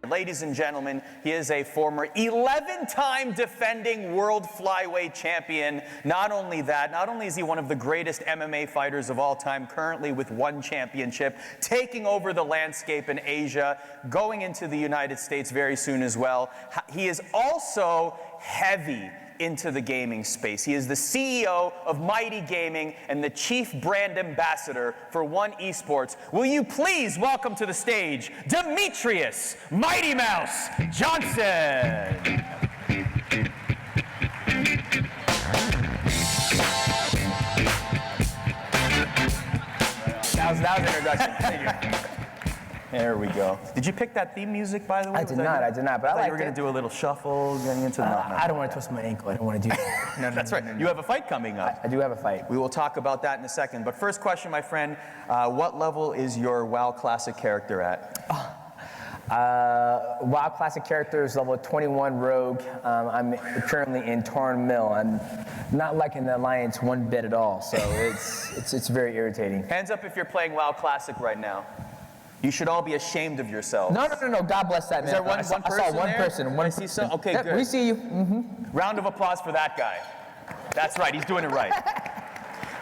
Ladies and gentlemen, he is a former 11-time defending world flyweight champion. Not only that, not only is he one of the greatest MMA fighters of all time, currently with one championship, taking over the landscape in Asia, going into the United States very soon as well. He is also heavy into the gaming space. He is the CEO of Mighty Gaming and the chief brand ambassador for One Esports. Will you please welcome to the stage Demetrious Mighty Mouse Johnson. That was an introduction. Thank you. There we go. Did you pick that theme music, by the way? I did not, but I thought like you were going to do a little shuffle, getting into the... I don't want to twist my ankle. I don't want to do that. No, that's right. You have a fight coming up. I do have a fight. We will talk about that in a second. But first question, my friend, what level is your WoW Classic character at? WoW Classic character is level 21 Rogue. I'm currently in Torn Mill. I'm not liking the alliance one bit at all, so it's very irritating. Hands up if you're playing WoW Classic right now. You should all be ashamed of yourselves. No. God bless that, man. Is there one person I saw one there? person. One I see some. Okay, yep, good. We see you. Mm-hmm. Round of applause for that guy. That's right. He's doing it right.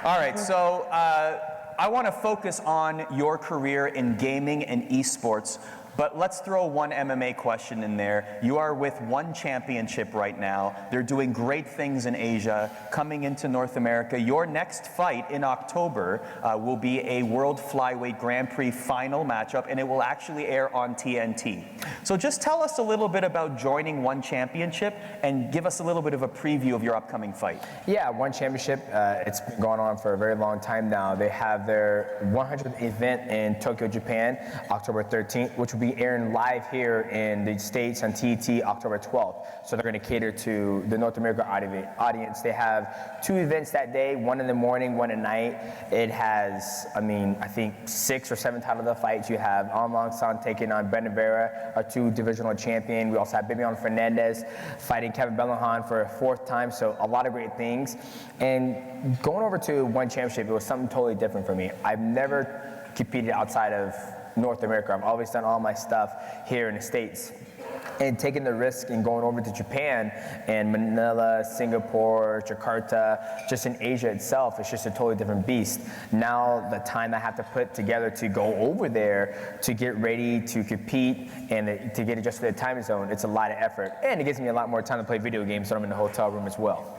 All right. So I want to focus on your career in gaming and esports. But let's throw one MMA question in there. You are with one championship right now. They're doing great things in Asia, coming into North America. Your next fight in October will be a World Flyweight Grand Prix final matchup, and it will actually air on TNT. So just tell us a little bit about joining One Championship and give us a little bit of a preview of your upcoming fight. Yeah, One Championship, it's been going on for a very long time now. They have their 100th event in Tokyo, Japan, October 13th, which will be airing live here in the States on TET October 12th. So they're going to cater to the North American audience. They have 2 events that day, one in the morning, one at night. It has, I think 6 or 7 title fights. You have Amlang San taking on Ben Rivera, our 2 divisional champion. We also have Bibian Fernandez fighting Kevin Bellahan for a 4th time. So a lot of great things. And going over to One Championship, it was something totally different for me. I've never competed outside of North America. I've always done all my stuff here in the States. And taking the risk and going over to Japan and Manila, Singapore, Jakarta, just in Asia itself, it's just a totally different beast. Now the time I have to put together to go over there to get ready to compete and to get adjusted to the time zone, it's a lot of effort. And it gives me a lot more time to play video games, so I'm in the hotel room as well.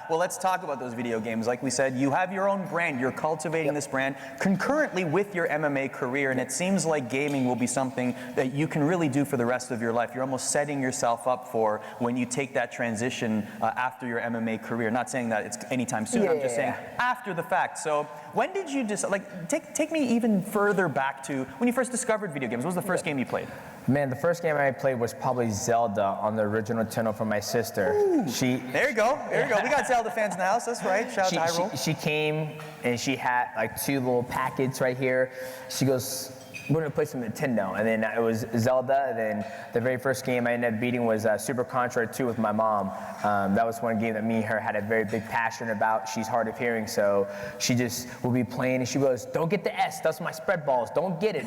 Well, let's talk about those video games. Like we said, you have your own brand. You're cultivating this brand concurrently with your MMA career, and it seems like gaming will be something that you can really do for the rest of your life. You're almost setting yourself up for when you take that transition after your MMA career. Not saying that it's anytime soon, I'm just saying after the fact. So when did you decide, like, take me even further back to when you first discovered video games. What was the first game you played? Man, the first game I played was probably Zelda on the original Nintendo from my sister. Ooh. There you go. There you go. We got Zelda fans in the house. That's right. Shout out to Hyrule. She came and she had like 2 little packets right here. She goes, we're going to play some Nintendo. And then it was Zelda. And then the very first game I ended up beating was Super Contra 2 with my mom. That was one game that me and her had a very big passion about. She's hard of hearing, so she just will be playing and she goes, don't get the S, that's my spread balls, don't get it.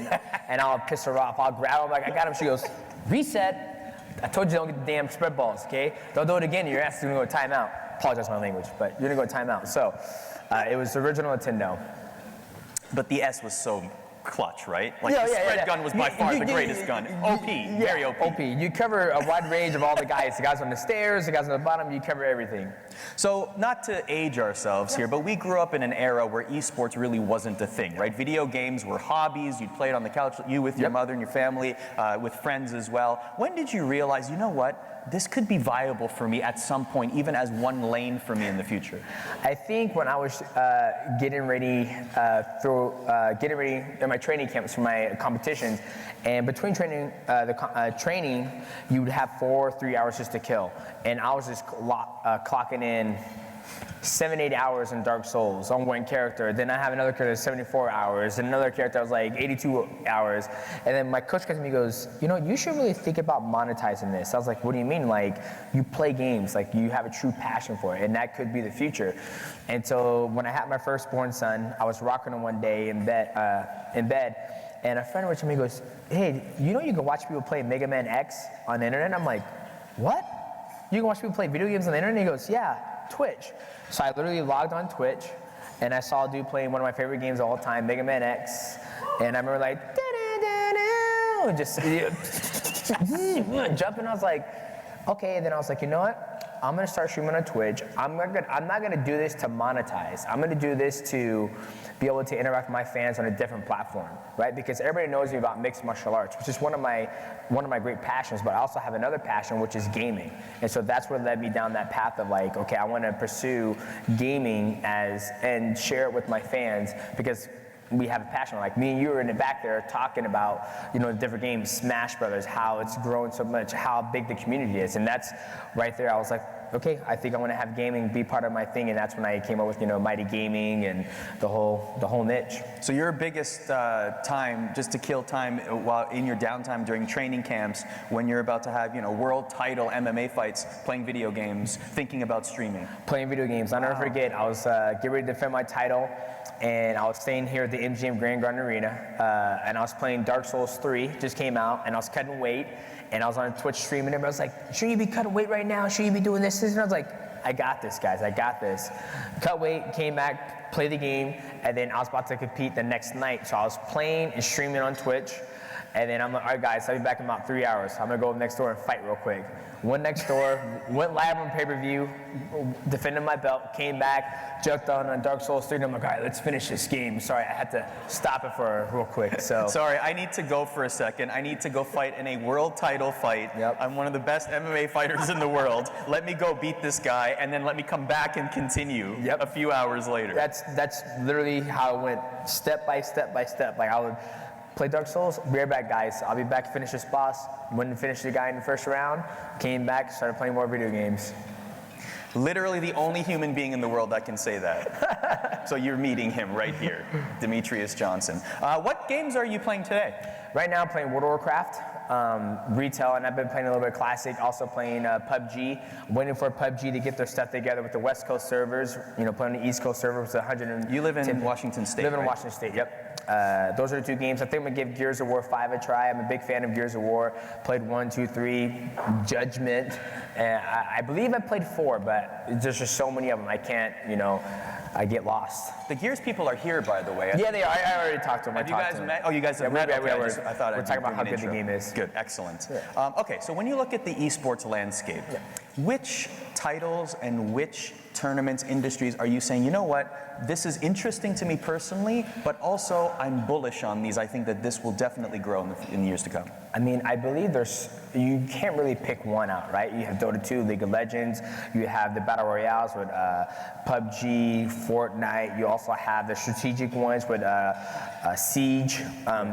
And I'll piss her off. I'll grab him like, I got him. She goes, reset. I told you don't get the damn spread balls, okay? Don't do it again, your ass is going to go timeout. Apologize for my language, but you're going to go timeout. So it was the original Nintendo. But the S was so clutch, right? Like the spread gun was by far the greatest gun. OP, very OP. OP. You cover a wide range of all the guys. The guys on the stairs, the guys on the bottom, you cover everything. So not to age ourselves here, but we grew up in an era where esports really wasn't a thing, right? Video games were hobbies. You'd play it on the couch, you with your mother and your family, with friends as well. When did you realize, you know what? This could be viable for me at some point, even as one lane for me in the future. I think when I was getting ready in my training camps for my competitions, and between training, you would have 4 or 3 hours just to kill, and I was just clocking in 7-8 hours in Dark Souls on one character. Then I have another character 74 hours, and another character I was like 82 hours. And then my coach comes to me and goes, you know, you should really think about monetizing this. I was like, what do you mean? Like, you play games, like you have a true passion for it, and that could be the future. And so when I had my firstborn son, I was rocking him one day in bed, And a friend reached me and goes, hey, you know you can watch people play Mega Man X on the internet? I'm like, what? You can watch people play video games on the internet? He goes, yeah, Twitch. So I literally logged on Twitch, and I saw a dude playing one of my favorite games of all time, Mega Man X. And I remember like, just jumping. I was like, okay. And then I was like, you know what? I'm gonna start streaming on Twitch. I'm not gonna do this to monetize. I'm gonna do this to be able to interact with my fans on a different platform, right? Because everybody knows me about mixed martial arts, which is one of my great passions, but I also have another passion, which is gaming. And so that's what led me down that path of like, okay, I wanna pursue gaming and share it with my fans, because we have a passion. Like me and you were in the back there talking about, you know, the different games, Smash Brothers, how it's grown so much, how big the community is. And that's right there, I was like, okay, I think I want to have gaming be part of my thing, and that's when I came up with, you know, Mighty Gaming and the whole niche. So your biggest time, just to kill time while in your downtime during training camps, when you're about to have, you know, world title MMA fights, playing video games, thinking about streaming. Playing video games. I'll never forget, I was getting ready to defend my title, and I was staying here at the MGM Grand Garden Arena, and I was playing Dark Souls 3, just came out, and I was cutting weight, and I was on Twitch streaming, and everybody was like, shouldn't you be cutting weight right now? Shouldn't you be doing this? And I was like, I got this, guys, I got this. Cut weight, came back, played the game, and then I was about to compete the next night. So I was playing and streaming on Twitch, and then I'm like, all right, guys, I'll be back in about 3 hours. I'm gonna go next door and fight real quick. Went next door, went live on pay-per-view, defended my belt, came back, jumped on Dark Souls 3, and I'm like, all right, let's finish this game. Sorry, I had to stop it for real quick, so. Sorry, I need to go for a second. I need to go fight in a world title fight. Yep. I'm one of the best MMA fighters in the world. Let me go beat this guy, and then let me come back and continue a few hours later. That's literally how it went, step by step by step. Like I would play Dark Souls, be right back, guys. I'll be back to finish this boss. Went and finished the guy in the first round, came back, started playing more video games. Literally the only human being in the world that can say that. So you're meeting him right here, Demetrious Johnson. What games are you playing today? Right now I'm playing World of Warcraft, retail, and I've been playing a little bit of Classic, also playing PUBG. Waiting for PUBG to get their stuff together with the West Coast servers, you know, playing the East Coast server with 110. You live in Washington State, Live in right? Washington State, yep. Those are the two games. I think I'm gonna give Gears of War 5 a try. I'm a big fan of Gears of War. Played 1, 2, 3, Judgment, and I believe I played 4, but there's just so many of them. I can't, you know, I get lost. The Gears people are here, by the way. Yeah, they are. I already talked to them. Have you guys met? Oh, you guys have met? Okay, I thought we're I'd talking about bring how an good the intro. game is. Good, excellent. Yeah. Okay, so when you look at the esports landscape, which titles and which tournaments, industries are you saying, you know what, this is interesting to me personally, but also I'm bullish on these. I think that this will definitely grow in the years to come. I mean, I believe you can't really pick one out, right? You have Dota 2, League of Legends, you have the Battle Royales with PUBG, Fortnite, you also have the strategic ones with Siege,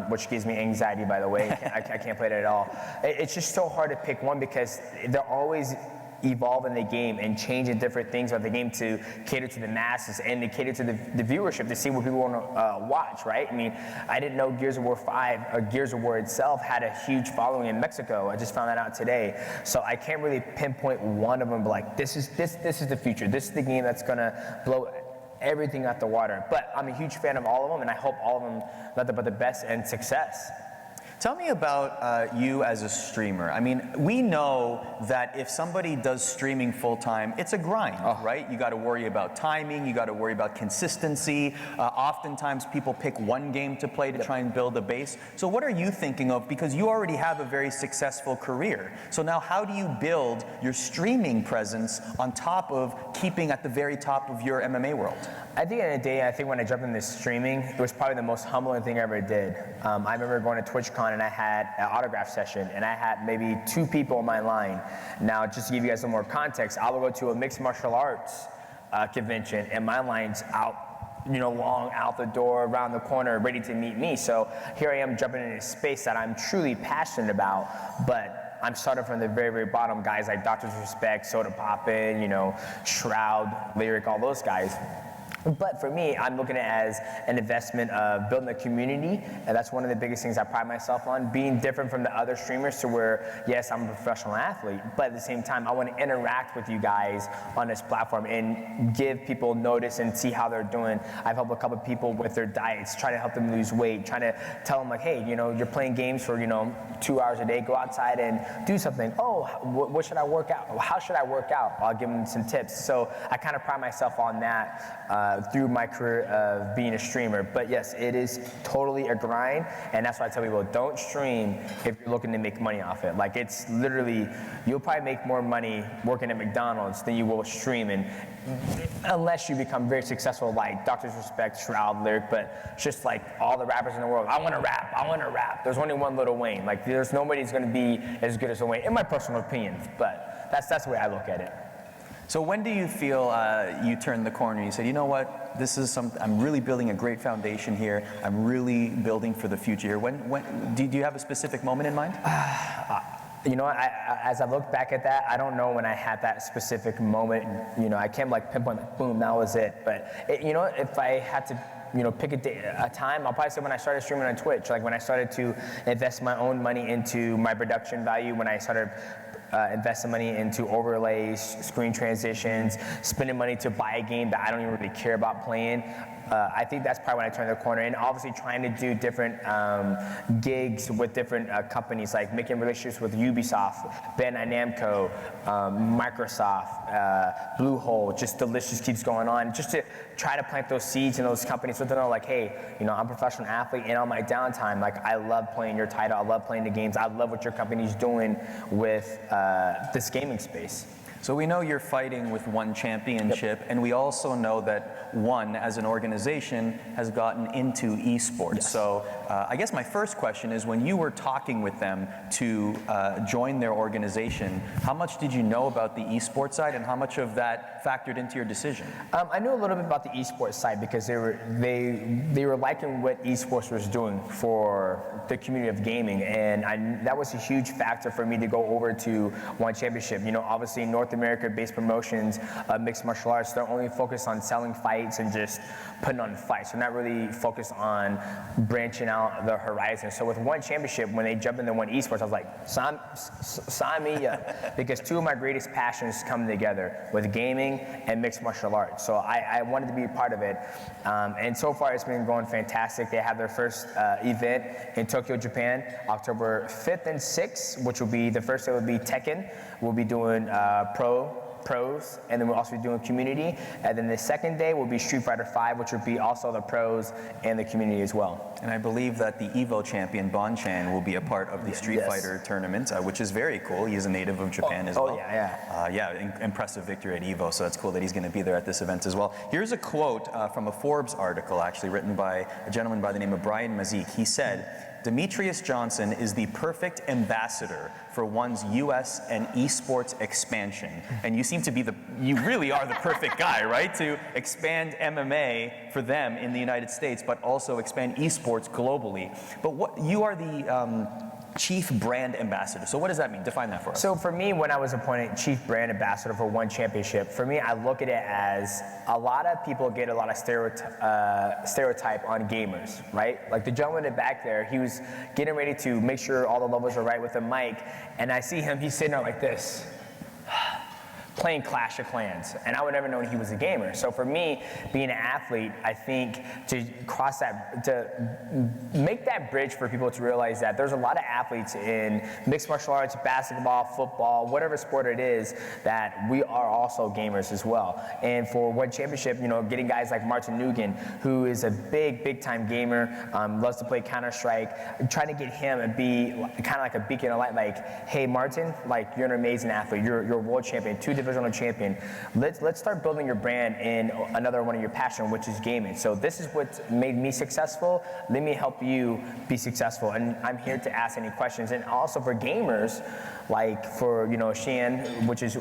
which gives me anxiety, by the way. I can't play that at all. It's just so hard to pick one because they're always evolving the game and changing different things about the game to cater to the masses and to cater to the viewership to see what people want to watch, right? I mean, I didn't know Gears of War 5, or Gears of War itself had a huge following in Mexico. I just found that out today. So I can't really pinpoint one of them, but like, this is the future. This is the game that's gonna blow everything out the water. But I'm a huge fan of all of them, and I hope all of them nothing but the best and success. Tell me about you as a streamer. I mean, we know that if somebody does streaming full time, it's a grind, right? You got to worry about timing, you got to worry about consistency. Oftentimes people pick one game to play to try and build a base. So what are you thinking of? Because you already have a very successful career. So now how do you build your streaming presence on top of keeping at the very top of your MMA world? At the end of the day, I think when I jumped into streaming, it was probably the most humbling thing I ever did. I remember going to TwitchCon and I had an autograph session and I had maybe 2 people in my line. Now, just to give you guys some more context, I will go to a mixed martial arts convention and my line's out, you know, long out the door, around the corner, ready to meet me. So here I am jumping into a space that I'm truly passionate about, but I'm starting from the very, very bottom. Guys like Doctor's Respect, Soda Poppin', you know, Shroud, Lyric, all those guys. But for me, I'm looking at it as an investment of building a community, and that's one of the biggest things I pride myself on, being different from the other streamers to where, yes, I'm a professional athlete, but at the same time, I want to interact with you guys on this platform and give people notice and see how they're doing. I've helped a couple of people with their diets, trying to help them lose weight, trying to tell them like, hey, you know, you're playing games for, 2 hours a day, go outside and do something. Oh, what should I work out? How should I work out? I'll give them some tips. So I kind of pride myself on that through my career of being a streamer. But yes, it is totally a grind, and that's why I tell people, don't stream if you're looking to make money off it. Like, it's literally, you'll probably make more money working at McDonald's than you will streaming, unless you become very successful, like Doctor's Respect, Shroud, Lyric, but just like all the rappers in the world, I want to rap. There's only one Lil Wayne. Like, there's nobody's going to be as good as Lil Wayne, in my personal opinion, but that's the way I look at it. So when do you feel you turned the corner and you said, you know what, I'm really building a great foundation here. I'm really building for the future here. When do you have a specific moment in mind? You know, as I look back at that, I don't know when I had that specific moment. I can't like pinpoint, like, boom, that was it. But if I had to, pick a time, I'll probably say when I started streaming on Twitch, like when I started to invest my own money into my production value, when I started investing money into overlays, screen transitions, spending money to buy a game that I don't even really care about playing. I think that's probably when I turned the corner, and obviously trying to do different gigs with different companies, like making relationships with Ubisoft, Bandai Namco, Microsoft, Bluehole, just the list just keeps going on, just to try to plant those seeds in those companies so they know, like, hey, I'm a professional athlete, and on my downtime, like, I love playing your title, I love playing the games, I love what your company's doing with this gaming space. So we know you're fighting with ONE Championship, and we also know that ONE, as an organization, has gotten into esports. Yes. So I guess my first question is, when you were talking with them to join their organization, how much did you know about the esports side, and how much of that factored into your decision? I knew a little bit about the esports side because they were liking what esports was doing for the community of gaming, and that was a huge factor for me to go over to ONE Championship. Obviously North America-based promotions, mixed martial arts, they're only focused on selling fights and just putting on fights. They're not really focused on branching out the horizon. So with ONE Championship, when they jumped into ONE Esports, I was like, sign me up. Because two of my greatest passions come together with gaming and mixed martial arts. So I wanted to be a part of it. And so far, it's been going fantastic. They have their first event in Tokyo, Japan, October 5th and 6th, which will be, the first day will be Tekken. We'll be doing pros, and then we'll also be doing community. And then the second day will be Street Fighter V, which will be also the pros and the community as well. And I believe that the Evo champion, Bon-chan, will be a part of the Street Fighter tournament, which is very cool. He's a native of Japan as well. Impressive victory at Evo, so it's cool that he's going to be there at this event as well. Here's a quote from a Forbes article, actually, written by a gentleman by the name of Brian Mazik. He said, "Demetrious Johnson is the perfect ambassador for ONE's US and esports expansion." And you seem to be you really are the perfect guy, right? To expand MMA for them in the United States, but also expand esports globally. But you are the Chief Brand Ambassador. So what does that mean? Define that for us. So for me, when I was appointed Chief Brand Ambassador for ONE Championship, for me, I look at it as a lot of people get a lot of stereotype on gamers, right? Like the gentleman in the back there, he was getting ready to make sure all the levels are right with the mic, and I see him, he's sitting there like this, playing Clash of Clans, and I would never know he was a gamer. So for me, being an athlete, I think to make that bridge for people to realize that there's a lot of athletes in mixed martial arts, basketball, football, whatever sport it is, that we are also gamers as well. And for ONE Championship, getting guys like Martin Nugent, who is a big time gamer, loves to play Counter-Strike, trying to get him and be kind of like a beacon of light, like, hey Martin, like, you're an amazing athlete, you're a world champion, 2 divisional champion. Let's start building your brand in another one of your passion, which is gaming. So this is what made me successful. Let me help you be successful. And I'm here to ask any questions. And also for gamers, like for Shan, which is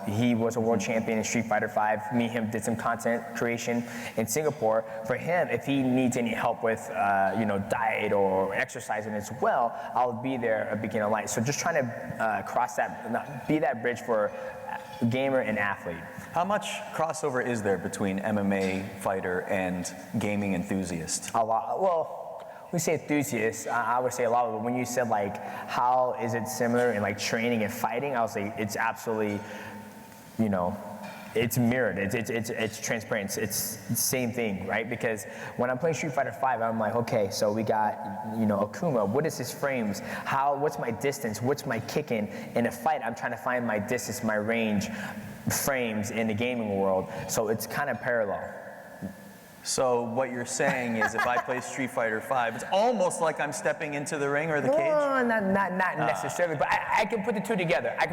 he was a world champion in Street Fighter V. Me and him did some content creation in Singapore. For him, if he needs any help with diet or exercising as well, I'll be there, a beacon of light. So just trying to cross that, be that bridge for gamer and athlete. How much crossover is there between MMA fighter and gaming enthusiast? A lot. Well, we say enthusiast, I would say a lot, but when you said like, how is it similar in like training and fighting, I would say it's absolutely, you know, it's mirrored, it's transparent, it's the same thing, right? Because when I'm playing Street Fighter V, I'm like, okay, so we got, you know, Akuma, what is his frames? What's my distance? What's my kicking? In a fight, I'm trying to find my distance, my range, frames in the gaming world, so it's kind of parallel. So what you're saying is if I play Street Fighter V, it's almost like I'm stepping into the ring or the cage? No, not necessarily, but I can put the two together. I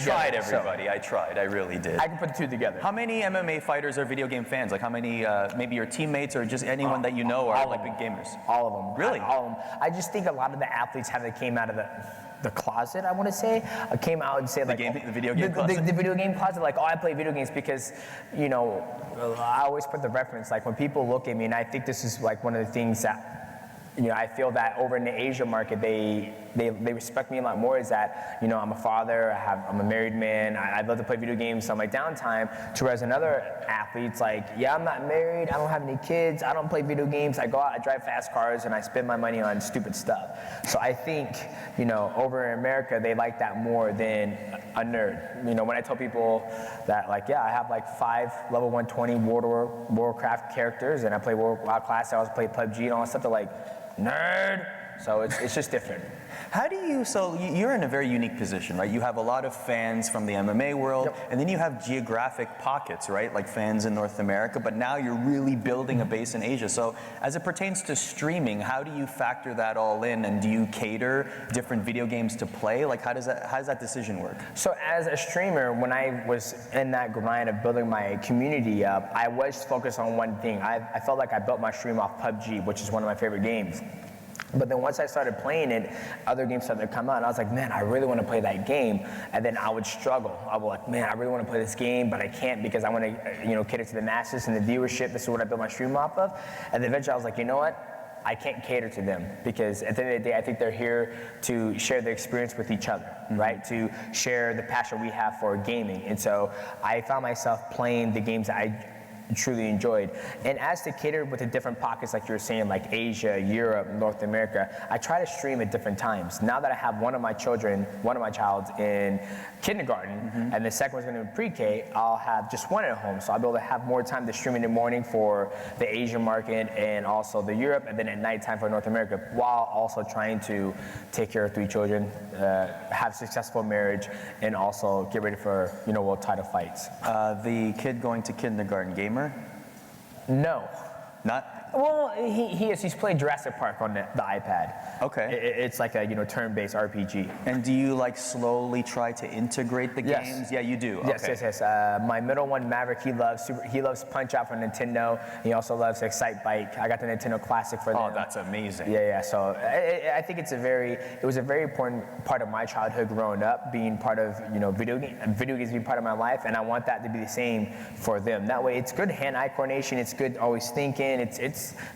tried, everybody. I tried. I really did. I can put the two together. How many MMA fighters are video game fans? Like how many, maybe your teammates or just anyone that you know are like big gamers? All of them. Really? All of them. I just think a lot of the athletes came out of the closet, I want to say, came out and say like the video game closet? The video game closet, like, oh, I play video games because, you know, I always put the reference, like when people look at me, and I think this is like one of the things that, you know, I feel that over in the Asia market, they respect me a lot more, is that, you know, I'm a father, I'm a married man, I love to play video games on my downtime, whereas another athlete's like, yeah, I'm not married, I don't have any kids, I don't play video games, I go out, I drive fast cars, and I spend my money on stupid stuff. So I think, you know, over in America, they like that more than a nerd. You know, when I tell people that, like, yeah, I have like 5 level 120 World of Warcraft characters, and I play WoW Classic, I also play PUBG and all that stuff, they're like, nerd. So it's just different. How do you, so you're in a very unique position, right? You have a lot of fans from the MMA world, Yep. and then you have geographic pockets, right? Like fans in North America, but now you're really building a base in Asia. So as it pertains to streaming, how do you factor that all in, and do you cater different video games to play? Like how does that decision work? So as a streamer, when I was in that grind of building my community up, I was focused on one thing. I felt like I built my stream off PUBG, which is one of my favorite games. But then once I started playing it, other games started to come out, and I was like, man, I really want to play that game. And then I would struggle. I would like, man, I really want to play this game, but I can't because I want to, you know, cater to the masses and the viewership. This is what I built my stream off of. And then eventually I was like, you know what? I can't cater to them because at the end of the day, I think they're here to share their experience with each other, right? To share the passion we have for gaming. And so I found myself playing the games that I truly enjoyed. And as to cater with the different pockets, like you were saying, like Asia, Europe, North America, I try to stream at different times. Now that I have one of my child in kindergarten, and the second one's going to be pre-K, I'll have just one at home. So I'll be able to have more time to stream in the morning for the Asian market and also the Europe, and then at nighttime for North America, while also trying to take care of 3 children, have a successful marriage, and also get ready for, you know, world title fights. The kid going to kindergarten, gamer? No. Not? Well, he's played Jurassic Park on the iPad. Okay. It's like a, you know, turn-based RPG. And do you like slowly try to integrate the Yes. games? Yeah, you do. Yes, Okay. yes. My middle one, Maverick, he loves Punch Out from Nintendo. He also loves Excite Bike. I got the Nintendo Classic for them. Oh, that's amazing. Yeah. So I think it was a very important part of my childhood growing up, being part of, you know, video games being part of my life, and I want that to be the same for them. That way, it's good hand-eye coordination. It's good always thinking.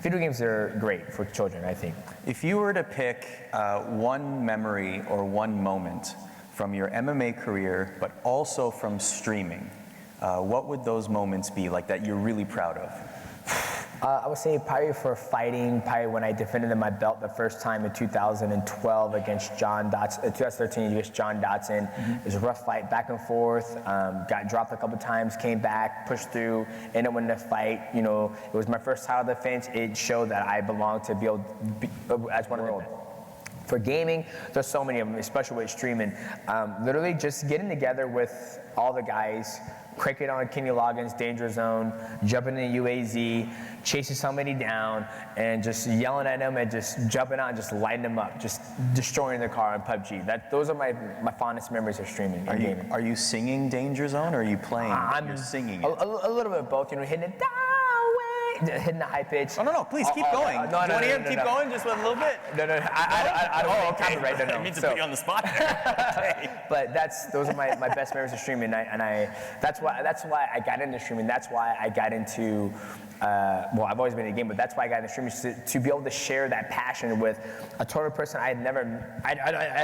Video games are great for children, I think. If you were to pick one memory or one moment from your MMA career, but also from streaming, what would those moments be like that you're really proud of? I would say probably for fighting, probably when I defended my belt the first time in 2012 against John Dotson, 2013 against John Dotson. It was a rough fight, back and forth, got dropped a couple times, came back, pushed through, ended up winning the fight. You know, it was my first title defense. It showed that I belonged to be as one of the world. For gaming, there's so many of them, especially with streaming. Literally just getting together with all the guys, cranking on Kenny Loggins' Danger Zone, jumping in the UAZ, chasing somebody down, and just yelling at them and just jumping out and just lighting them up, just destroying their car on PUBG. Those are my fondest memories of streaming and gaming. Are you singing Danger Zone or are you playing? You're singing it. A little bit of both, you know, hitting it that hitting the high pitch. Oh, no, please keep going. No, Do you want to hear him keep going just with a little bit? No, I don't want to copyright. No, I didn't mean to put you on the spot there. Okay. But those are my best memories of streaming, and that's why I got into streaming. That's why I got into well, I've always been in the game, but that's why I got into streaming, to be able to share that passion with a total person I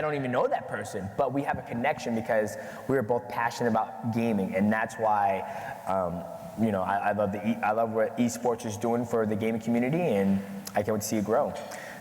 don't even know that person, but we have a connection because we are both passionate about gaming, and that's why you know, I love what esports is doing for the gaming community, and I can't wait to see it grow.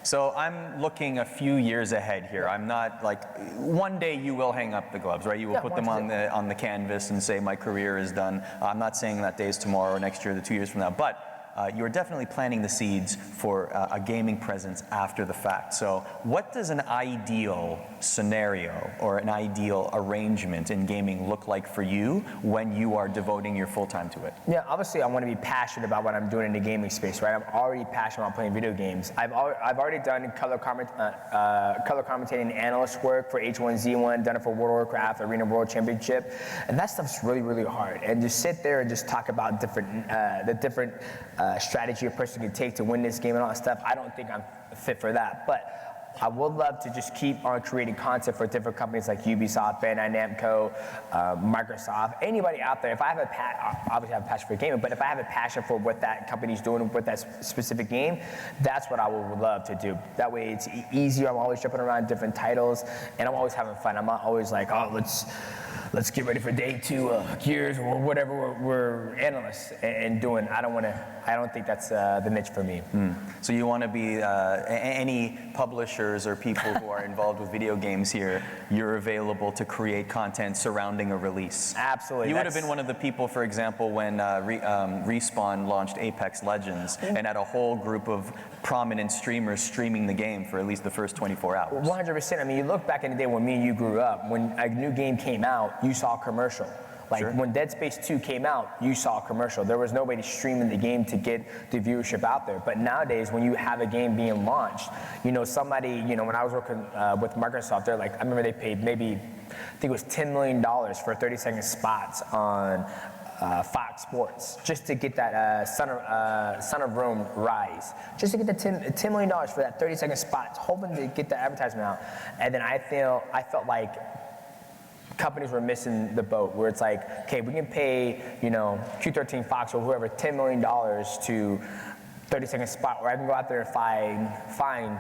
So I'm looking a few years ahead here. I'm not like, one day you will hang up the gloves, right? You will put them on the canvas and say my career is done. I'm not saying that day is tomorrow, next year, 2 years from now, but you're definitely planting the seeds for a gaming presence after the fact. So what does an ideal scenario or an ideal arrangement in gaming look like for you when you are devoting your full time to it? Yeah, obviously I want to be passionate about what I'm doing in the gaming space, right? I'm already passionate about playing video games. I've already done color commentating analyst work for H1Z1, done it for World of Warcraft, Arena World Championship, and that stuff's really, really hard. And just sit there and just talk about the different strategy a person can take to win this game and all that stuff. I don't think I'm fit for that, but I would love to just keep on creating content for different companies like Ubisoft, Bandai Namco, Microsoft, anybody out there. If I have obviously I have a passion for gaming, but if I have a passion for what that company's doing with that specific game, that's what I would love to do. That way it's easier. I'm always jumping around different titles, and I'm always having fun. I'm not always like, oh, let's get ready for day 2 of Gears or whatever we're analysts and doing. I don't think that's the niche for me. So you want to be any publishers or people who are involved with video games here, you're available to create content surrounding a release. Absolutely. You would have been one of the people, for example, when Respawn launched Apex Legends and had a whole group of prominent streamers streaming the game for at least the first 24 hours. 100%. I mean, you look back in the day when me and you grew up, when a new game came out, you saw a commercial. Like when Dead Space 2 came out, you saw a commercial. There was nobody streaming the game to get the viewership out there. But nowadays, when you have a game being launched, you know, somebody, you know, when I was working with Microsoft, they're like, I remember they paid maybe, I think it was $10 million for 30-second spots on Fox Sports, just to get that Son of Rome Rise, just to get the $10 million for that 30-second spot, hoping to get the advertisement out. And then I felt like companies were missing the boat, where it's like, okay, we can pay, you know, Q13 Fox or whoever $10 million to 30-second spot, or I can go out there and find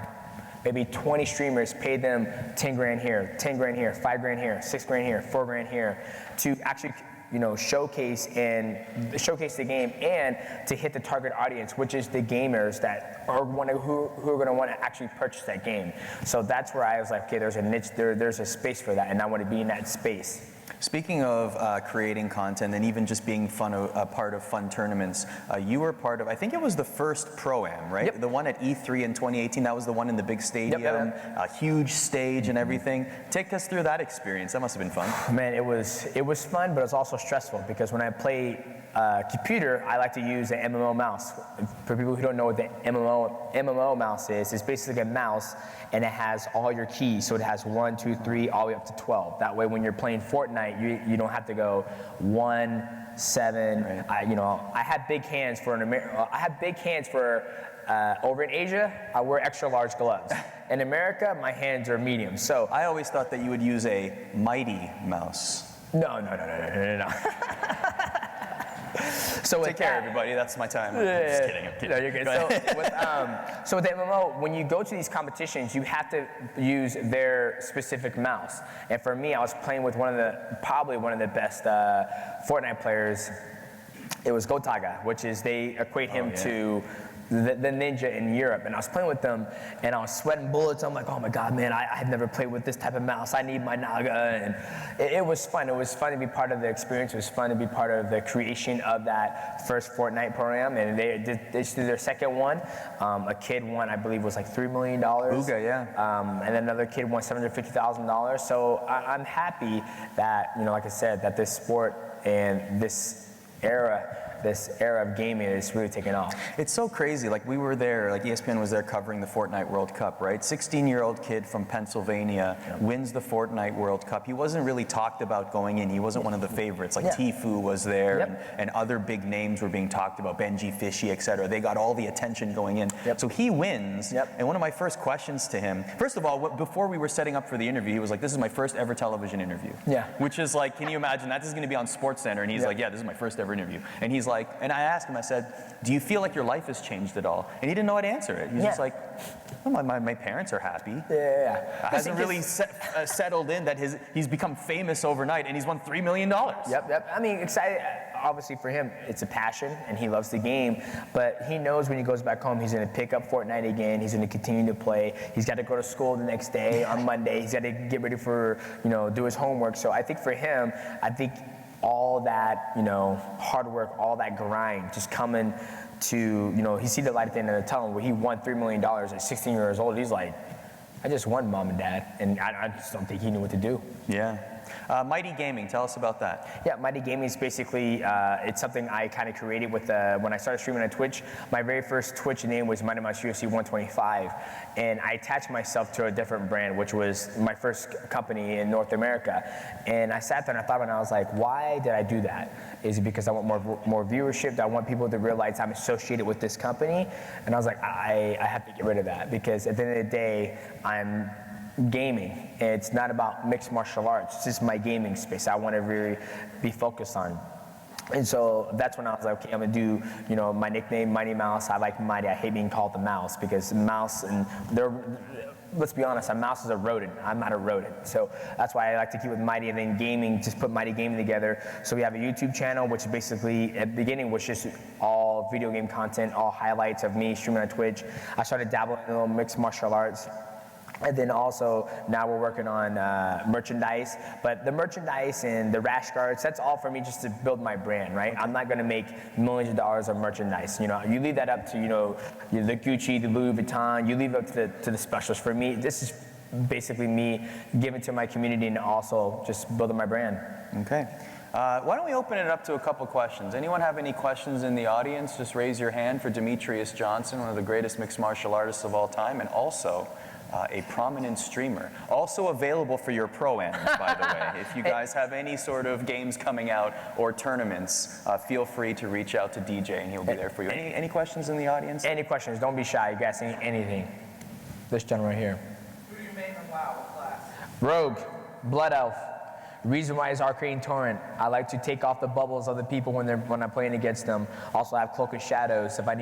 maybe 20 streamers, pay them 10 grand here, 10 grand here, 5 grand here, 6 grand here, 4 grand here, to actually, you know, showcase the game and to hit the target audience, which is the gamers that are who are going to want to actually purchase that game. So that's where I was like, okay, there's a niche, there's a space for that, and I want to be in that space. Speaking of creating content and even just being a part of fun tournaments, you were part of, I think it was the first Pro-Am, right? Yep. The one at E3 in 2018, that was the one in the big stadium, a huge stage and everything. Take us through that experience. That must have been fun. Man, it was fun, but it was also stressful, because when I play computer, I like to use an MMO mouse. For people who don't know what the MMO mouse is, it's basically a mouse, and it has all your keys. So it has 1, 2, 3, all the way up to 12. That way, when you're playing Fortnite, you don't have to go 1, 7. Right. I have big hands for over in Asia, I wear extra large gloves. In America, my hands are medium. So I always thought that you would use a mighty mouse. No. So take care, everybody. That's my time. I'm just kidding. I'm kidding. No, you're good. So with the MMO, when you go to these competitions, you have to use their specific mouse. And for me, I was playing with probably one of the best Fortnite players. It was Gotaga, which is, they equate him to the ninja in Europe, and I was playing with them, and I was sweating bullets. I'm like, oh my god, man, I have never played with this type of mouse. I need my Naga, and it was fun. It was fun to be part of the experience. It was fun to be part of the creation of that first Fortnite program, and they did their second one. A kid won, I believe, was like $3 million. Ooga, yeah. And another kid won $750,000. So I'm happy that, like I said, that this sport and this era this era of gaming is really taking off. It's so crazy. Like, we were there, like ESPN was there covering the Fortnite World Cup, right? 16-year-old kid from Pennsylvania wins the Fortnite World Cup. He wasn't really talked about going in. He wasn't one of the favorites. Like Tfue was there, and other big names were being talked about, Benji Fishy, etc. They got all the attention going in. So he wins, and one of my first questions to him, first of all, before we were setting up for the interview, he was like, this is my first ever television interview. Which is like, can you imagine that? This is going to be on SportsCenter, and he's like, yeah, this is my first ever interview. And he's like, and I asked him, I said, do you feel like your life has changed at all? And he didn't know how to answer it. He's just like, well, my parents are happy. Hasn't really settled in that he's become famous overnight, and he's won $3 million. I mean, excited. Obviously for him, it's a passion, and he loves the game, but he knows when he goes back home, he's going to pick up Fortnite again, he's going to continue to play, he's got to go to school the next day on Monday, he's got to get ready for, do his homework. So I think for him, all that, hard work, all that grind, just coming to, he see the light at the end of the tunnel where he won $3 million at 16 years old. He's like, I just won, Mom and Dad, and I just don't think he knew what to do. Mighty Gaming, tell us about that. Mighty Gaming is basically, it's something I kind of created with, when I started streaming on Twitch. My very first Twitch name was Mighty Mouse UFC 125, and I attached myself to a different brand, which was my first company in North America. And I sat there and I thought, and I was like, why did I do that? Is it because I want more viewership? Do I want people to realize I'm associated with this company? And I was like, I have to get rid of that, because at the end of the day, I'm gaming. It's not about mixed martial arts. It's just my gaming space I want to really be focused on. And so that's when I was like, okay, I'm gonna do, my nickname, Mighty Mouse. I like Mighty. I hate being called the Mouse, because mouse, and let's be honest, a mouse is a rodent. I'm not a rodent. So that's why I like to keep with Mighty, and then gaming, just put Mighty Gaming together. So we have a YouTube channel, which basically at the beginning was just all video game content, all highlights of me streaming on Twitch. I started dabbling in a little mixed martial arts. And then also, now we're working on merchandise. But the merchandise and the rash guards, that's all for me just to build my brand, right? I'm not going to make millions of dollars of merchandise. You leave that up to, the Gucci, the Louis Vuitton. You leave it up to the specialists. For me, this is basically me giving to my community and also just building my brand. Okay. Why don't we open it up to a couple questions? Anyone have any questions in the audience? Just raise your hand for Demetrious Johnson, one of the greatest mixed martial artists of all time, and also a prominent streamer. Also available for your pro-ams, by the way. If you guys have any sort of games coming out or tournaments, feel free to reach out to DJ, and he'll be there for you. Any questions in the audience? Any questions? Don't be shy. You guys need anything. This gentleman right here. Who do you main in WoW? What class? Rogue, Blood Elf. Reason why is Arcane Torrent. I like to take off the bubbles of the people when I'm playing against them. Also, I have Cloak of Shadows. If I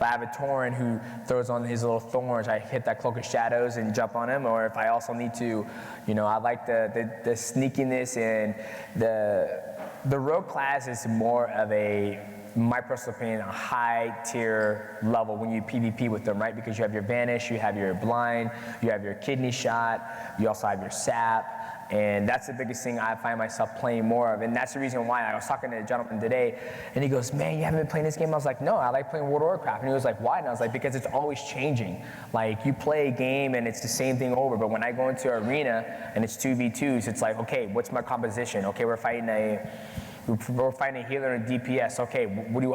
have a Torrent who throws on his little thorns, I hit that Cloak of Shadows and jump on him. Or if I also need to, I like the sneakiness, and the Rogue class is more of my personal opinion, a high tier level when you PvP with them, right? Because you have your Vanish, you have your Blind, you have your Kidney Shot, you also have your Sap. And that's the biggest thing I find myself playing more of. And that's the reason why I was talking to a gentleman today, and he goes, man, you haven't been playing this game? I was like, no, I like playing World of Warcraft. And he was like, why? And I was like, because it's always changing. Like, you play a game and it's the same thing over, but when I go into an arena and it's 2v2s, it's like, okay, what's my composition? Okay, we're fighting a healer and DPS. Okay,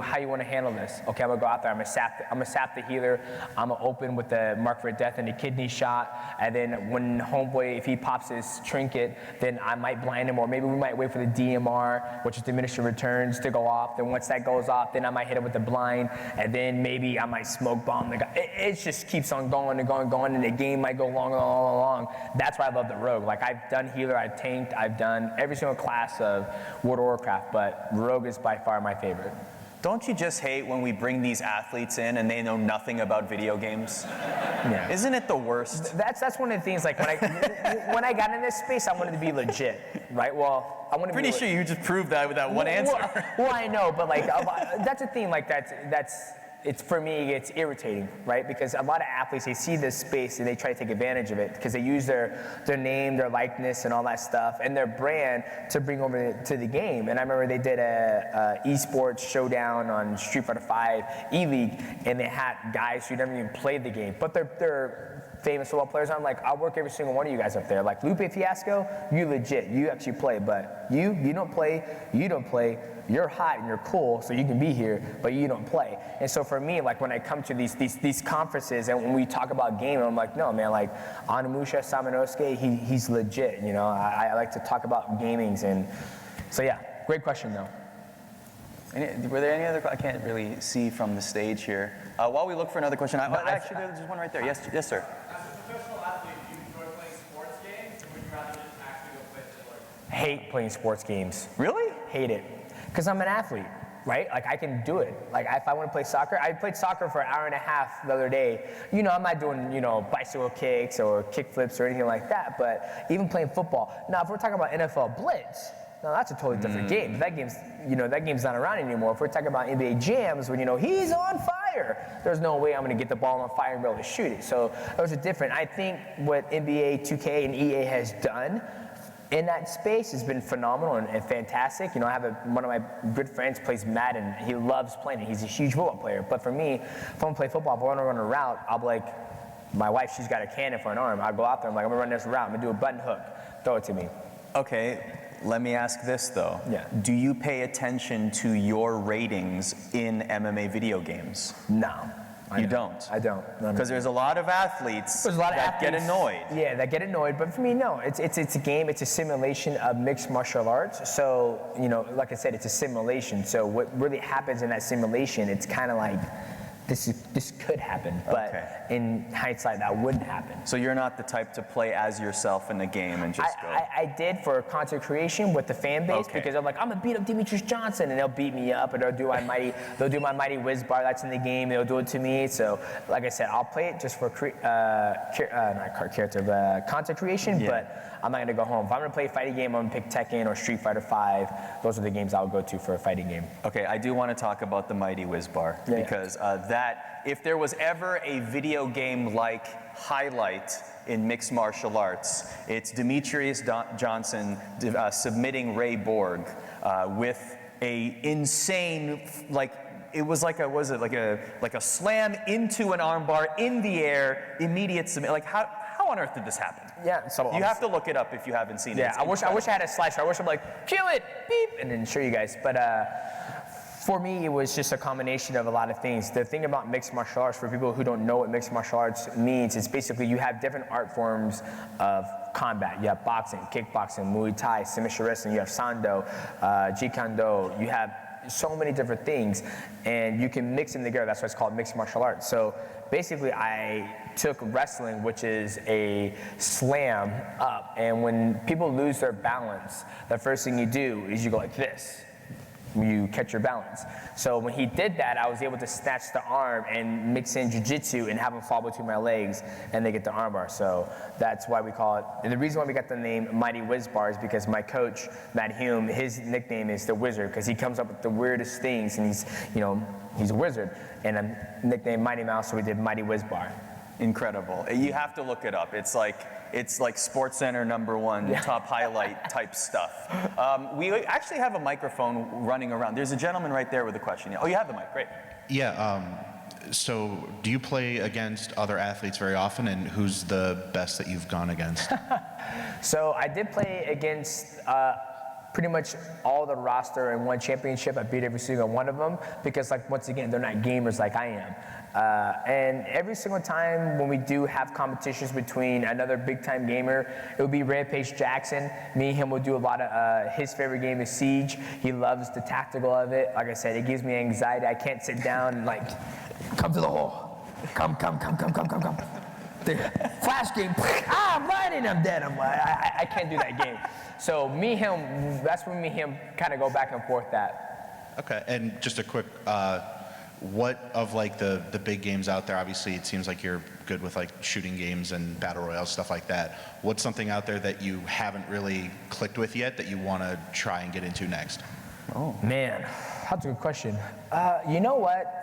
how you want to handle this? Okay, I'm gonna go out there. I'm gonna sap the healer. I'm gonna open with the Mark for Death and the Kidney Shot. And then when homeboy, if he pops his trinket, then I might blind him, or maybe we might wait for the DMR, which is diminishing returns, to go off. Then once that goes off, then I might hit him with the blind, and then maybe I might smoke bomb the guy. It just keeps on going and going, and the game might go long. That's why I love the Rogue. Like, I've done healer, I've tanked, I've done every single class of World of Warcraft. But Rogue is by far my favorite. Don't you just hate when we bring these athletes in and they know nothing about video games? Yeah. Isn't it the worst? That's one of the things, like, when I got in this space, I wanted to be legit, right? Well, I want to Pretty sure you just proved that with that one answer. Well, I know, but like, that's a thing, like, it's for me, it's irritating, right? Because a lot of athletes, they see this space and they try to take advantage of it because they use their name, their likeness, and all that stuff, and their brand to bring over to the game. And I remember they did a esports showdown on Street Fighter V E-League, and they had guys who never even played the game, but they're famous football players. I'm like, I'll work every single one of you guys up there. Like Lupe Fiasco, you legit, you actually play, but you don't play, you're hot and you're cool, so you can be here, but you don't play. And so for me, like when I come to these conferences and when we talk about gaming, I'm like, no man, like Anamusha Samanosuke, he's legit, you know. I like to talk about gamings, and so yeah, great question though. Were there any other? I can't really see from the stage here. While we look for another question, actually, there's one right there. Yes, sir. As a professional athlete, do you enjoy playing sports games, or would you rather just actually go play sport? Hate playing sports games. Really? Hate it. Because I'm an athlete, right? Like I can do it. Like if I want to play soccer, I played soccer for an hour and a half the other day. You know, I'm not doing, you know, bicycle kicks or kick flips or anything like that, but even playing football. Now, if we're talking about NFL blitz, now that's a totally different game. That game's not around anymore. If we're talking about NBA jams, when you know he's on fire, there's no way I'm going to get the ball on fire and be able to shoot it. So those are different. I think what NBA 2K and EA has done in that space has been phenomenal and fantastic. You know, I have one of my good friends plays Madden. He loves playing it. He's a huge football player. But for me, if I want to play football, if I want to run a route, I'll be like, my wife, she's got a cannon for an arm. I'll go out there. I'm like, I'm going to run this route. I'm going to do a button hook. Throw it to me. Okay. Let me ask this though. Yeah. Do you pay attention to your ratings in MMA video games? No. You don't? I don't. Because there's a lot of athletes that get annoyed. Yeah, that get annoyed. But for me, no. It's a game. It's a simulation of mixed martial arts. So, you know, like I said, it's a simulation. So what really happens in that simulation, it's kind of like, this could happen, but in hindsight, that wouldn't happen. So you're not the type to play as yourself in the game and just go? I did for content creation with the fan base because I'm like, I'm gonna beat up Demetrious Johnson, and they'll beat me up, and they'll do my mighty whiz bar that's in the game. They'll do it to me. So, like I said, I'll play it just for content creation, but I'm not gonna go home. If I'm gonna play a fighting game, I'm gonna pick Tekken or Street Fighter 5. Those are the games I'll go to for a fighting game. Okay, I do want to talk about the mighty whiz bar because if there was ever a video game like highlight in mixed martial arts, it's Demetrious Johnson submitting Ray Borg with a insane, like, it was like a slam into an armbar in the air, immediate submit. Like how on earth did this happen? Yeah, so you have to look it up if you haven't seen it. Yeah, I wish I had a slasher. I wish I'm like, kill it, beep, and then show you guys. But for me, it was just a combination of a lot of things. The thing about mixed martial arts, for people who don't know what mixed martial arts means, it's basically you have different art forms of combat. You have boxing, kickboxing, Muay Thai, submission wrestling, you have Sando, Jeet Kune Do, you have so many different things, and you can mix them together. That's why it's called mixed martial arts. So basically, I took wrestling, which is a slam up, and when people lose their balance, the first thing you do is you go like this. You catch your balance. So when he did that, I was able to snatch the arm and mix in jiu-jitsu and have him fall between my legs, and they get the armbar. So that's why we call it, and the reason why we got the name Mighty Whiz Bar is because my coach, Matt Hume, his nickname is the Wizard, because he comes up with the weirdest things, and he's a wizard. And I'm nicknamed Mighty Mouse, so we did Mighty Whiz Bar. Incredible. You have to look it up. It's like SportsCenter #1 top highlight type stuff. We actually have a microphone running around. There's a gentleman right there with a question. Oh, you have the mic. Great. Yeah. So do you play against other athletes very often, and who's the best that you've gone against? So I did play against pretty much all the roster in one championship. I beat every single one of them because, like, once again, they're not gamers like I am. And every single time when we do have competitions between another big-time gamer, it would be Rampage Jackson. Me and him will do a lot of, his favorite game is Siege. He loves the tactical of it. Like I said, it gives me anxiety. I can't sit down and like, come to the hole. Come. Flash game, I'm blinding, I'm dead. I can't do that game. So me and him, that's when me and him kind of go back and forth that. Okay, and just a quick, what of like the big games out there, obviously it seems like you're good with like shooting games and battle royale, stuff like that. What's something out there that you haven't really clicked with yet that you want to try and get into next? Oh man, that's a good question. You know what?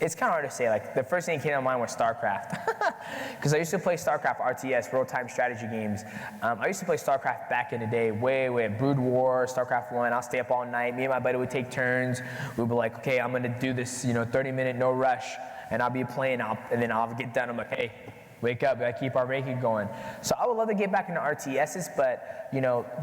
It's kind of hard to say. Like, the first thing that came to mind was StarCraft. Because I used to play StarCraft RTS, real-time strategy games. I used to play StarCraft back in the day, way, Brood War, StarCraft 1. I'll stay up all night. Me and my buddy would take turns. We'd be like, okay, I'm going to do this, 30-minute no rush. And I'll be playing, and then I'll get done. I'm like, hey, wake up, gotta keep our ranking going. So I would love to get back into RTSs, but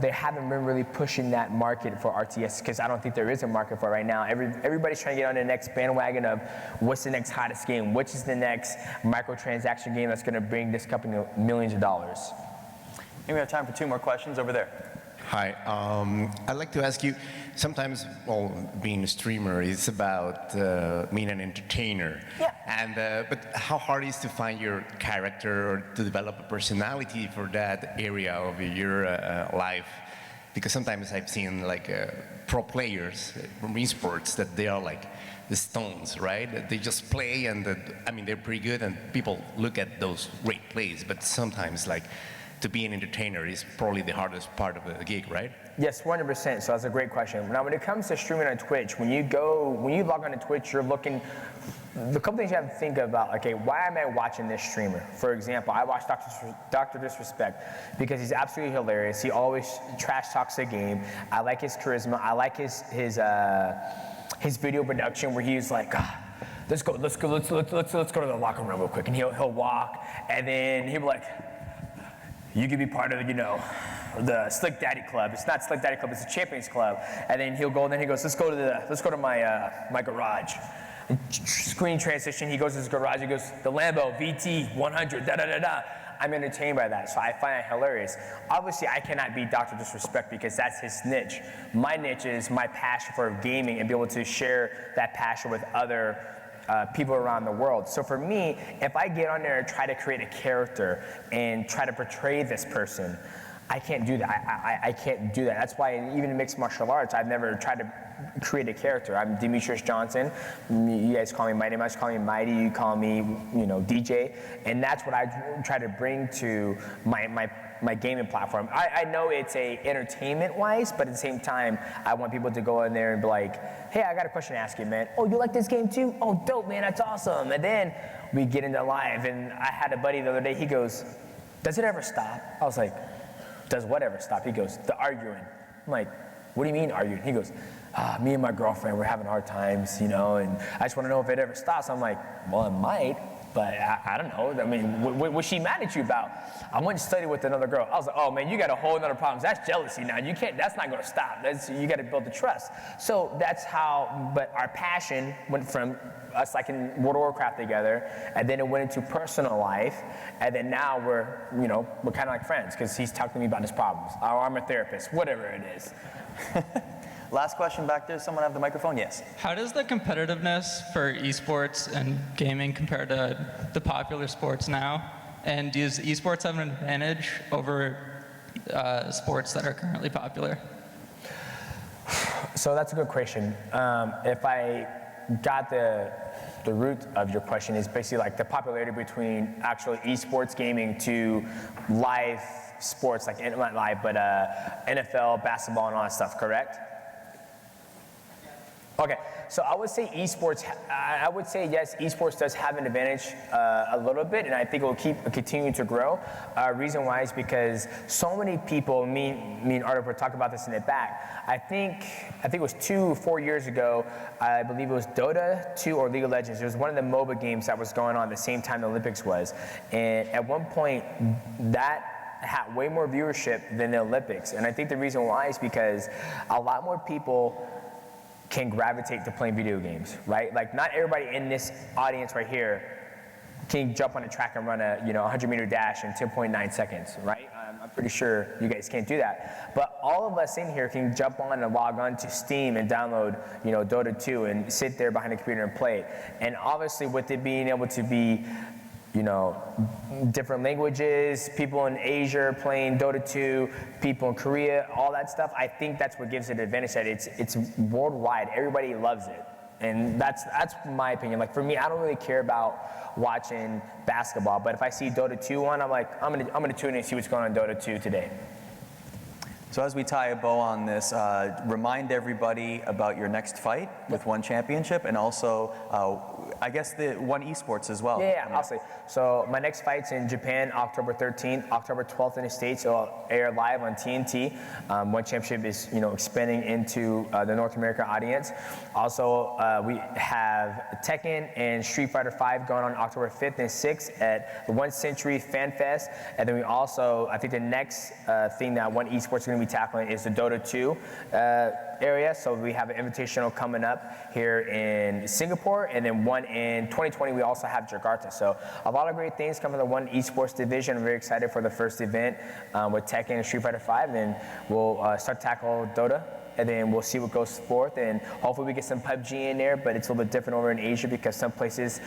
they haven't been really pushing that market for RTS because I don't think there is a market for it right now. Everybody's trying to get on the next bandwagon of what's the next hottest game, which is the next microtransaction game that's gonna bring this company millions of dollars. And we have time for 2 more questions over there. Hi, I'd like to ask you, sometimes, being a streamer is about being an entertainer. Yeah. And, but how hard is to find your character or to develop a personality for that area of your life? Because sometimes I've seen like pro players from esports that they are like the Stones, right? They just play and, they're pretty good and people look at those great plays, but sometimes like, to be an entertainer is probably the hardest part of the gig, right? Yes, 100%. So that's a great question. Now, when it comes to streaming on Twitch, when you log on to Twitch, you're looking. The couple things you have to think about. Okay, why am I watching this streamer? For example, I watch Dr. Disrespect because he's absolutely hilarious. He always trash talks the game. I like his charisma. I like his video production where he's like. Let's go to the locker room real quick, and he'll walk, and then he'll be like. You could be part of, the Slick Daddy Club. It's not Slick Daddy Club, it's the Champions Club. And then he'll go, and then he goes, let's go to my garage. Screen transition, he goes to his garage, he goes, the Lambo, VT, 100, da-da-da-da. I'm entertained by that, so I find it hilarious. Obviously, I cannot be Dr. Disrespect because that's his niche. My niche is my passion for gaming and be able to share that passion with other people around the world. So for me, if I get on there and try to create a character and try to portray this person, I can't do that. I can't do that. That's why even in mixed martial arts, I've never tried to create a character. I'm Demetrious Johnson. You guys call me Mighty Mouse, call me Mighty, you call me, DJ. And that's what I try to bring to my gaming platform. I know it's entertainment-wise, but at the same time, I want people to go in there and be like, hey, I got a question to ask you, man. Oh, you like this game too? Oh, dope, man, that's awesome. And then we get into live, and I had a buddy the other day, he goes, does it ever stop? I was like, does what ever stop? He goes, the arguing. I'm like, what do you mean arguing? He goes, me and my girlfriend, we're having hard times, and I just want to know if it ever stops. I'm like, well, it might. But I don't know. I mean, what was she mad at you about? I went to study with another girl. I was like, oh man, you got a whole other problem. That's jealousy now. You can't. That's not going to stop. You got to build the trust. So that's how. But our passion went from us like in World of Warcraft together, and then it went into personal life, and then now we're kind of like friends because he's talking to me about his problems. Or I'm a therapist, whatever it is. Last question back there. Someone have the microphone? Yes. How does the competitiveness for esports and gaming compare to the popular sports now? And does esports have an advantage over sports that are currently popular? So that's a good question. If I got the root of your question is basically like the popularity between actual esports gaming to live sports, like not live, but NFL, basketball, and all that stuff, correct? Okay, so I would say esports, I would say yes, esports does have an advantage a little bit, and I think it will continue to grow. Reason why is because so many people, me and Arda were talking about this in the back. I think it was 2 or 4 years ago, I believe it was Dota 2 or League of Legends. It was one of the MOBA games that was going on at the same time the Olympics was. And at one point, that had way more viewership than the Olympics. And I think the reason why is because a lot more people can gravitate to playing video games, right? Like not everybody in this audience right here can jump on a track and run a 100-meter dash in 10.9 seconds, right? I'm pretty sure you guys can't do that. But all of us in here can jump on and log on to Steam and download, Dota 2 and sit there behind a computer and play it. And obviously with it being able to be different languages, people in Asia playing Dota 2, people in Korea, all that stuff, I think that's what gives it an advantage, that it's worldwide. Everybody loves it. And that's my opinion. Like for me, I don't really care about watching basketball, but if I see Dota 2 on, I'm like, I'm gonna tune in and see what's going on in Dota 2 today. So as we tie a bow on this, remind everybody about your next fight with One Championship, and also, I guess, the One Esports as well. Yeah, obviously. So my next fight's in Japan, October 13th, October 12th in the States. It'll air live on TNT. One Championship is, expanding into the North American audience. Also, we have Tekken and Street Fighter V going on October 5th and 6th at the 1 Century Fan Fest. And then we also, I think the next thing that One Esports is going to be tackling is the Dota 2 area. So we have an invitational coming up here in Singapore, and then one in 2020 we also have Jakarta. So a lot of great things coming to the One Esports division. I'm very excited for the first event with Tekken and Street Fighter V, and then we'll start to tackle Dota, and then we'll see what goes forth, and hopefully we get some PUBG in there, but it's a little bit different over in Asia because some places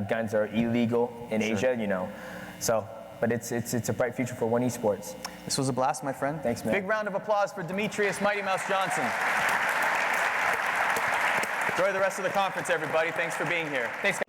guns are illegal in Asia, So, but it's a bright future for One Esports. This was a blast, my friend. Thanks, man. Big round of applause for Demetrious Mighty Mouse Johnson. Enjoy the rest of the conference, everybody. Thanks for being here. Thanks.